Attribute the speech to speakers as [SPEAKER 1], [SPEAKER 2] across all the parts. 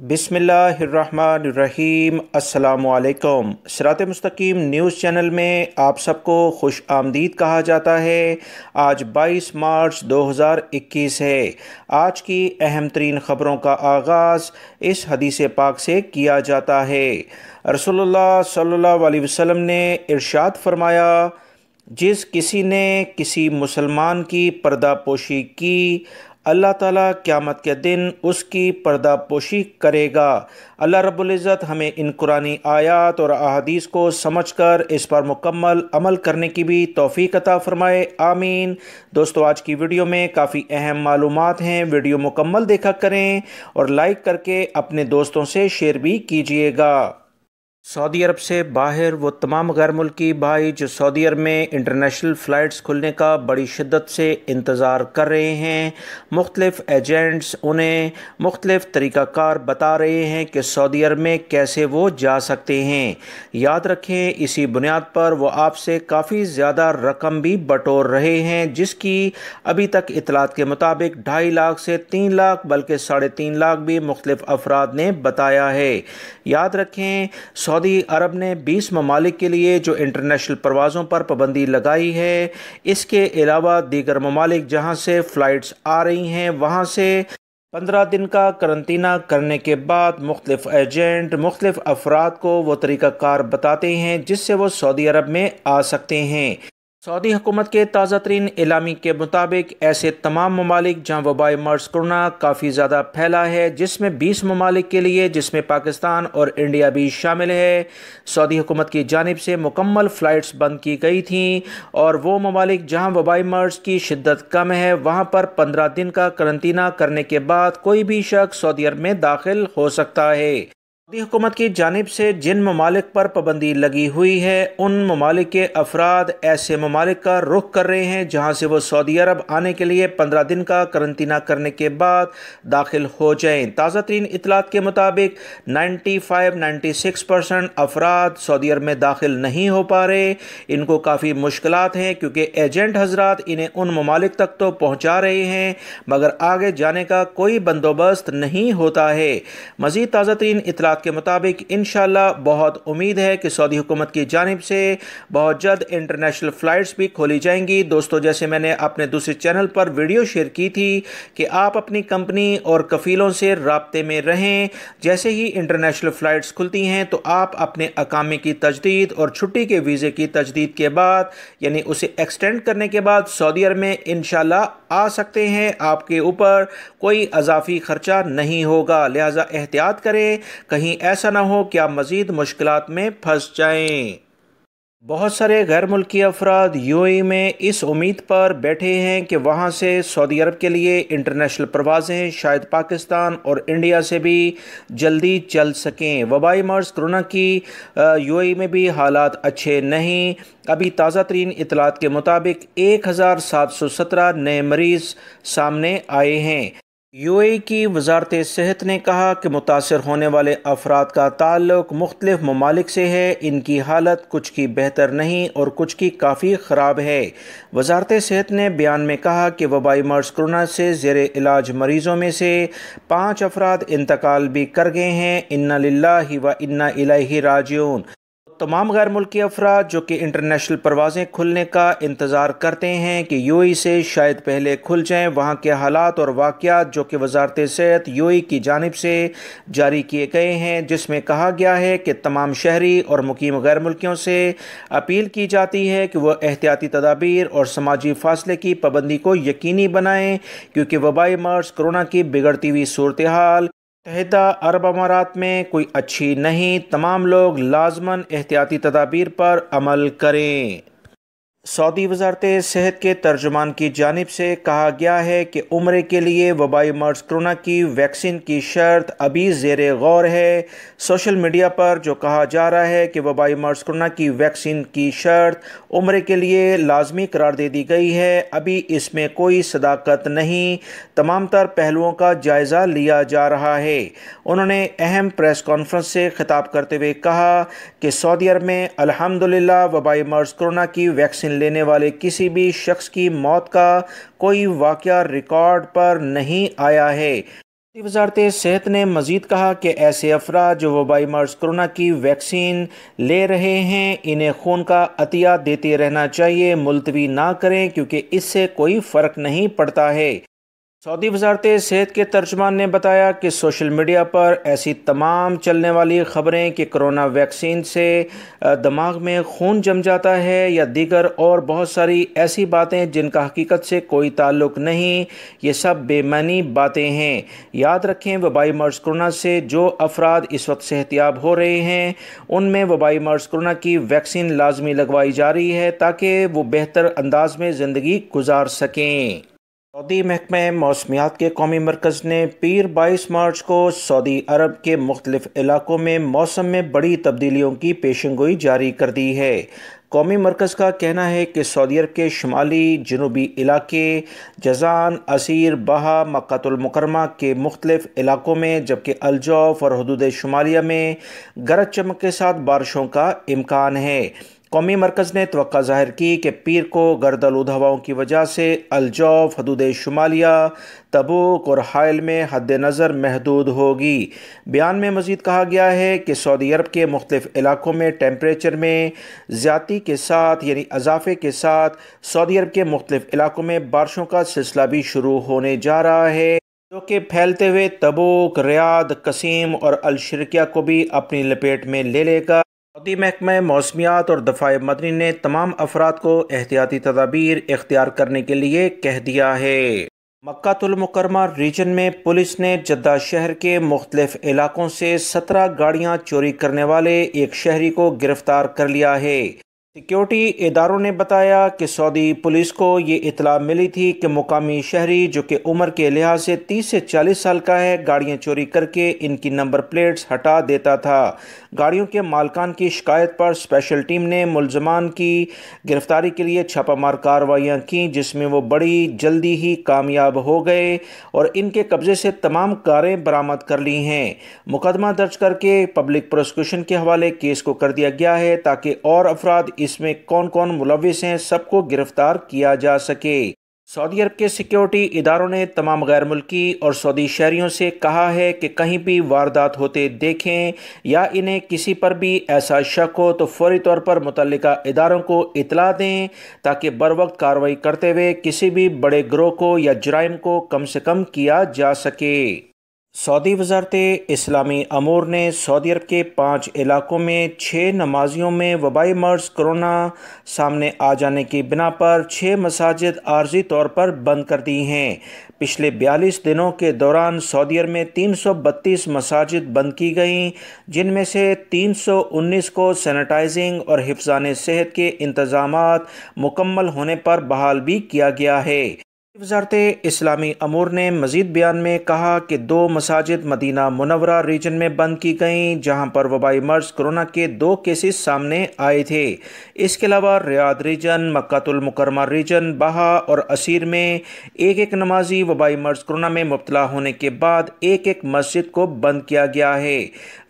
[SPEAKER 1] بسم اللہ الرحمن الرحیم۔ السلام علیکم۔ سرات.e.مستقیم نیوز چینل میں آپ سب کو خوش آمدید کہا جاتا ہے۔ آج 22 مارچ 2021 ہے۔ آج کی اہم ترین خبروں کا آغاز اس حدیث پاک سے کیا جاتا ہے۔ رسول اللہ صلی اللہ علیہ وسلم نے ارشاد فرمایا، جس کسی نے کسی مسلمان کی پردہ پوشی کی، اللہ تعالیٰ قیامت کے دن اس کی پردہ پوشی کرے گا۔ اللہ رب العزت ہمیں ان قرآنی آیات اور احادیث کو سمجھ کر اس پر مکمل عمل کرنے کی بھی توفیق عطا فرمائے، آمین۔ دوستو، آج کی ویڈیو میں کافی اہم معلومات ہیں، ویڈیو مکمل دیکھا کریں اور لائک کر کے اپنے دوستوں سے شیئر بھی کیجیے گا۔ سعودی عرب سے باہر وہ تمام غیر ملکی بھائی جو سعودی عرب میں انٹرنیشنل فلائٹس کھلنے کا بڑی شدت سے انتظار کر رہے ہیں، مختلف ایجنٹس انہیں مختلف طریقہ کار بتا رہے ہیں کہ سعودی عرب میں کیسے وہ جا سکتے ہیں۔ یاد رکھیں، اسی بنیاد پر وہ آپ سے کافی زیادہ رقم بھی بٹور رہے ہیں، جس کی ابھی تک اطلاعات کے مطابق 2.5 لاکھ سے 3 لاکھ بلکہ 3.5 لاکھ بھی مختلف افراد نے بتایا ہے۔ یاد رکھیں، سعودی عرب نے 20 ممالک کے لیے جو انٹرنیشنل پروازوں پر پابندی لگائی ہے، اس کے علاوہ دیگر ممالک جہاں سے فلائٹس آ رہی ہیں وہاں سے 15 دن کا قرنطینہ کرنے کے بعد مختلف ایجنٹ مختلف افراد کو وہ طریقہ کار بتاتے ہیں جس سے وہ سعودی عرب میں آ سکتے ہیں۔ سعودی حکومت کے تازہ ترین اعلامی کے مطابق ایسے تمام ممالک جہاں وبائی مرض کرونا کافی زیادہ پھیلا ہے، جس میں 20 ممالک کے لیے، جس میں پاکستان اور انڈیا بھی شامل ہے، سعودی حکومت کی جانب سے مکمل فلائٹس بند کی گئی تھیں، اور وہ ممالک جہاں وبائی مرض کی شدت کم ہے وہاں پر 15 دن کا قرنطینہ کرنے کے بعد کوئی بھی شخص سعودی عرب میں داخل ہو سکتا ہے۔ سعودی حکومت کی جانب سے جن ممالک پر پابندی لگی ہوئی ہے، ان ممالک کے افراد ایسے ممالک کا رخ کر رہے ہیں جہاں سے وہ سعودی عرب آنے کے لیے 15 دن کا قرنطینہ کرنے کے بعد داخل ہو جائیں۔ تازہ ترین اطلاعات کے مطابق 96% افراد سعودی عرب میں داخل نہیں ہو پا رہے۔ ان کو کافی مشکلات ہیں کیونکہ ایجنٹ حضرات انہیں ان ممالک تک تو پہنچا رہے ہیں مگر آگے جانے کا کوئی بندوبست نہیں ہوتا ہے۔ مزید تازہ ترین اطلاعات کے مطابق انشاءاللہ بہت امید ہے کہ سعودی حکومت کی جانب سے بہت جلد انٹرنیشنل فلائٹس بھی کھولی جائیں گی۔ دوستو، جیسے میں نے اپنے دوسرے چینل پر ویڈیو شیئر کی تھی کہ آپ اپنی کمپنی اور کفیلوں سے رابطے میں رہیں، جیسے ہی انٹرنیشنل فلائٹس کھلتی ہیں تو آپ اپنے اقامے کی تجدید اور چھٹی کے ویزے کی تجدید کے بعد، یعنی اسے ایکسٹینڈ کرنے کے بعد سعودی عرب میں انشاءاللہ آ سکتے ہیں۔ آپ کے اوپر کوئی اضافی خرچہ نہیں ہوگا، لہٰذا احتیاط کریں، کہیں ایسا نہ ہو کہ آپ مزید مشکلات میں پھنس جائیں۔ بہت سارے غیر ملکی افراد UAE میں اس امید پر بیٹھے ہیں کہ وہاں سے سعودی عرب کے لیے انٹرنیشنل پروازیں شاید پاکستان اور انڈیا سے بھی جلدی چل سکیں۔ وبائی مرض کرونا کی UAE میں بھی حالات اچھے نہیں۔ ابھی تازہ ترین اطلاعات کے مطابق 1717 نئے مریض سامنے آئے ہیں۔ UAE کی وزارت صحت نے کہا کہ متاثر ہونے والے افراد کا تعلق مختلف ممالک سے ہے، ان کی حالت کچھ کی بہتر نہیں اور کچھ کی کافی خراب ہے۔ وزارت صحت نے بیان میں کہا کہ وبائی مرض کرونا سے زیر علاج مریضوں میں سے 5 افراد انتقال بھی کر گئے ہیں۔ انا للہ و انا الیہ راجعون۔ تمام غیر ملکی افراد جو کہ انٹرنیشنل پروازیں کھلنے کا انتظار کرتے ہیں کہ UAE سے شاید پہلے کھل جائیں، وہاں کے حالات اور واقعات جو کہ وزارت صحت UAE کی جانب سے جاری کیے گئے ہیں، جس میں کہا گیا ہے کہ تمام شہری اور مقیم غیر ملکیوں سے اپیل کی جاتی ہے کہ وہ احتیاطی تدابیر اور سماجی فاصلے کی پابندی کو یقینی بنائیں، کیونکہ وبائی مرض کرونا کی بگڑتی ہوئی صورتحال متحدہ عرب امارات میں کوئی اچھی نہیں۔ تمام لوگ لازماً احتیاطی تدابیر پر عمل کریں۔ سعودی وزارت صحت کے ترجمان کی جانب سے کہا گیا ہے کہ عمرے کے لیے وبائی مرض کرونا کی ویکسین کی شرط ابھی زیر غور ہے۔ سوشل میڈیا پر جو کہا جا رہا ہے کہ وبائی مرض کرونا کی ویکسین کی شرط عمرے کے لیے لازمی قرار دے دی گئی ہے، ابھی اس میں کوئی صداقت نہیں، تمام تر پہلوؤں کا جائزہ لیا جا رہا ہے۔ انہوں نے اہم پریس کانفرنس سے خطاب کرتے ہوئے کہا کہ سعودی عرب میں الحمدللہ وبائی مرض کرونا کی ویکسین لینے والے کسی بھی شخص کی موت کا کوئی واقعہ ریکارڈ پر نہیں آیا ہے۔ وزارت صحت نے مزید کہا کہ ایسے افراد جو وبائی مرض کرونا کی ویکسین لے رہے ہیں انہیں خون کا عطیہ دیتے رہنا چاہیے، ملتوی نہ کریں کیونکہ اس سے کوئی فرق نہیں پڑتا ہے۔ سعودی وزارت صحت کے ترجمان نے بتایا کہ سوشل میڈیا پر ایسی تمام چلنے والی خبریں کہ کرونا ویکسین سے دماغ میں خون جم جاتا ہے یا دیگر اور بہت ساری ایسی باتیں جن کا حقیقت سے کوئی تعلق نہیں، یہ سب بے معنی باتیں ہیں۔ یاد رکھیں وبائی مرض کرونا سے جو افراد اس وقت صحت یاب ہو رہے ہیں ان میں وبائی مرض کرونا کی ویکسین لازمی لگوائی جا رہی ہے تاکہ وہ بہتر انداز میں زندگی گزار سکیں۔ سعودی محکمہ موسمیات کے قومی مرکز نے پیر 22 مارچ کو سعودی عرب کے مختلف علاقوں میں موسم میں بڑی تبدیلیوں کی پیشن گوئی جاری کر دی ہے۔ قومی مرکز کا کہنا ہے کہ سعودی عرب کے شمالی جنوبی علاقے جازان، عسیر، بہا، مکہ المکرمہ کے مختلف علاقوں میں جبکہ الجوف اور حدود شمالیہ میں گرج چمک کے ساتھ بارشوں کا امکان ہے۔ قومی مرکز نے توقع ظاہر کی کہ پیر کو گرد آلود ہواؤں کی وجہ سے الجوف، حدود شمالیہ، تبوک اور حائل میں حد نظر محدود ہوگی۔ بیان میں مزید کہا گیا ہے کہ سعودی عرب کے مختلف علاقوں میں ٹیمپریچر میں زیادتی کے ساتھ یعنی اضافے کے ساتھ سعودی عرب کے مختلف علاقوں میں بارشوں کا سلسلہ بھی شروع ہونے جا رہا ہے جو کہ پھیلتے ہوئے تبوک، ریاض، قصیم اور الشرقیہ کو بھی اپنی لپیٹ میں لے لے گا۔ سعودی محکمہ موسمیات اور دفاع مدنی نے تمام افراد کو احتیاطی تدابیر اختیار کرنے کے لیے کہہ دیا ہے۔ مکہ المکرمہ ریجن میں پولیس نے جدہ شہر کے مختلف علاقوں سے 17 گاڑیاں چوری کرنے والے ایک شہری کو گرفتار کر لیا ہے۔ سیکیورٹی اداروں نے بتایا کہ سعودی پولیس کو یہ اطلاع ملی تھی کہ مقامی شہری جو کہ عمر کے لحاظ سے 30 سے 40 سال کا ہے گاڑیاں چوری کر کے ان کی نمبر پلیٹس ہٹا دیتا تھا۔ گاڑیوں کے مالکان کی شکایت پر اسپیشل ٹیم نے ملزمان کی گرفتاری کے لیے چھاپہ مار کارروائیاں کیں جس میں وہ بڑی جلدی ہی کامیاب ہو گئے اور ان کے قبضے سے تمام کاریں برآمد کر لی ہیں۔ مقدمہ درج کر کے پبلک پروسیکیوشن کے حوالے کیس کو کر دیا گیا ہے تاکہ اور افراد اس میں کون کون ملوث ہیں سب کو گرفتار کیا جا سکے۔ سعودی عرب کے سیکیورٹی اداروں نے تمام غیر ملکی اور سعودی شہریوں سے کہا ہے کہ کہیں بھی واردات ہوتے دیکھیں یا انہیں کسی پر بھی ایسا شک ہو تو فوری طور پر متعلقہ اداروں کو اطلاع دیں تاکہ بروقت کارروائی کرتے ہوئے کسی بھی بڑے گروہ کو یا جرائم کو کم سے کم کیا جا سکے۔ سعودی وزارت اسلامی امور نے سعودی عرب کے 5 علاقوں میں 6 نمازیوں میں وبائی مرض کرونا سامنے آ جانے کی بنا پر 6 مساجد عارضی طور پر بند کر دی ہیں۔ پچھلے 42 دنوں کے دوران سعودی عرب میں 332 مساجد بند کی گئیں جن میں سے 319 کو سینیٹائزنگ اور حفظان صحت کے انتظامات مکمل ہونے پر بحال بھی کیا گیا ہے۔ وزارت اسلامی امور نے مزید بیان میں کہا کہ 2 مساجد مدینہ منورہ ریجن میں بند کی گئیں جہاں پر وبائی مرض کرونا کے 2 کیسز سامنے آئے تھے۔ اس کے علاوہ ریاض ریجن، مکہ المکرمہ ریجن، بہا اور عسیر میں ایک نمازی وبائی مرض کرونا میں مبتلا ہونے کے بعد ایک مسجد کو بند کیا گیا ہے۔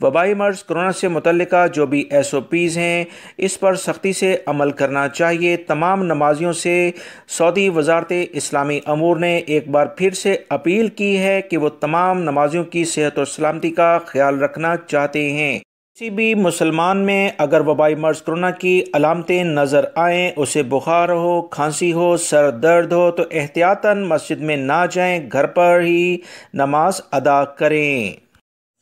[SPEAKER 1] وبائی مرض کرونا سے متعلقہ جو بھی SOPs ہیں اس پر سختی سے عمل کرنا چاہیے۔ تمام نمازیوں سے سعودی وزارت اسلامی امور نے ایک بار پھر سے اپیل کی ہے کہ وہ تمام نمازیوں کی صحت و سلامتی کا خیال رکھنا چاہتے ہیں۔ کسی بھی مسلمان میں اگر وبائی مرض کرونا کی علامتیں نظر آئیں، اسے بخار ہو، کھانسی ہو، سر درد ہو تو احتیاطاً مسجد میں نہ جائیں، گھر پر ہی نماز ادا کریں۔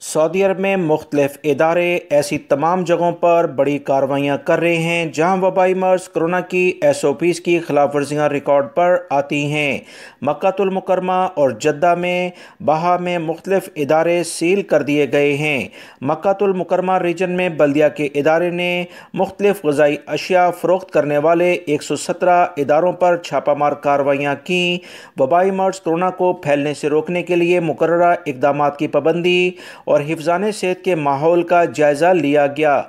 [SPEAKER 1] سعودی عرب میں مختلف ادارے ایسی تمام جگہوں پر بڑی کارروائیاں کر رہے ہیں جہاں وبائی مرض کرونا کی SOPs کی خلاف ورزیاں ریکارڈ پر آتی ہیں۔ مکہ المکرمہ اور جدہ میں بہا میں مختلف ادارے سیل کر دیے گئے ہیں۔ مکہ المکرمہ ریجن میں بلدیہ کے ادارے نے مختلف غذائی اشیاء فروخت کرنے والے 117 اداروں پر چھاپہ مار کارروائیاں کیں۔ وبائی مرض کرونا کو پھیلنے سے روکنے کے لیے مقررہ اقدامات کی پابندی اور حفظان صحت کے ماحول کا جائزہ لیا گیا۔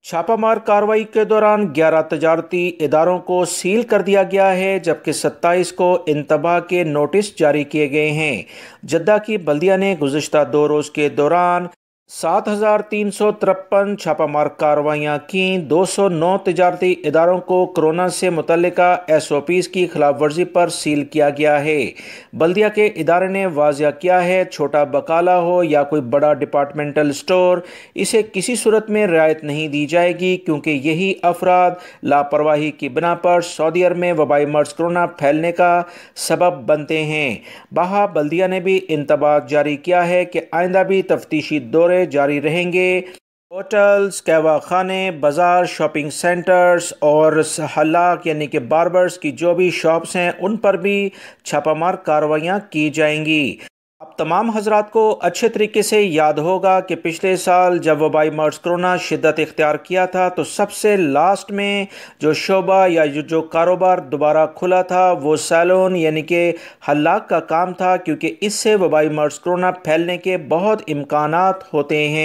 [SPEAKER 1] چھاپہ مار کارروائی کے دوران 11 تجارتی اداروں کو سیل کر دیا گیا ہے جبکہ 27 کو انتباہ کے نوٹس جاری کیے گئے ہیں۔ جدہ کی بلدیہ نے گزشتہ 2 روز کے دوران 7,353 چھاپہ مار کارروائیاں کیں، 209 تجارتی اداروں کو کورونا سے متعلقہ SOPs کی خلاف ورزی پر سیل کیا گیا ہے۔ بلدیہ کے ادارے نے واضح کیا ہے، چھوٹا بقالہ ہو یا کوئی بڑا ڈپارٹمنٹل سٹور، اسے کسی صورت میں رعایت نہیں دی جائے گی، کیونکہ یہی افراد لاپرواہی کی بنا پر سعودی عرب میں وبائی مرض کورونا پھیلنے کا سبب بنتے ہیں۔ بہا بلدیہ نے بھی انتباہات جاری کیا ہے کہ آئندہ بھی تفتیشی دورے جاری رہیں گے۔ ہوٹلز، قہوہ خانے، بازار، شاپنگ سینٹرز اور حلاق یعنی کہ باربرز کی جو بھی شاپس ہیں ان پر بھی چھاپہ مار کارروائیاں کی جائیں گی۔ اب تمام حضرات کو اچھے طریقے سے یاد ہوگا کہ پچھلے سال جب وبائی مرض کورونا شدت اختیار کیا تھا تو سب سے لاسٹ میں جو شعبہ یا جو کاروبار دوبارہ کھلا تھا وہ سیلون یعنی کہ حلاق کا کام تھا، کیونکہ اس سے وبائی مرض کورونا پھیلنے کے بہت امکانات ہوتے ہیں۔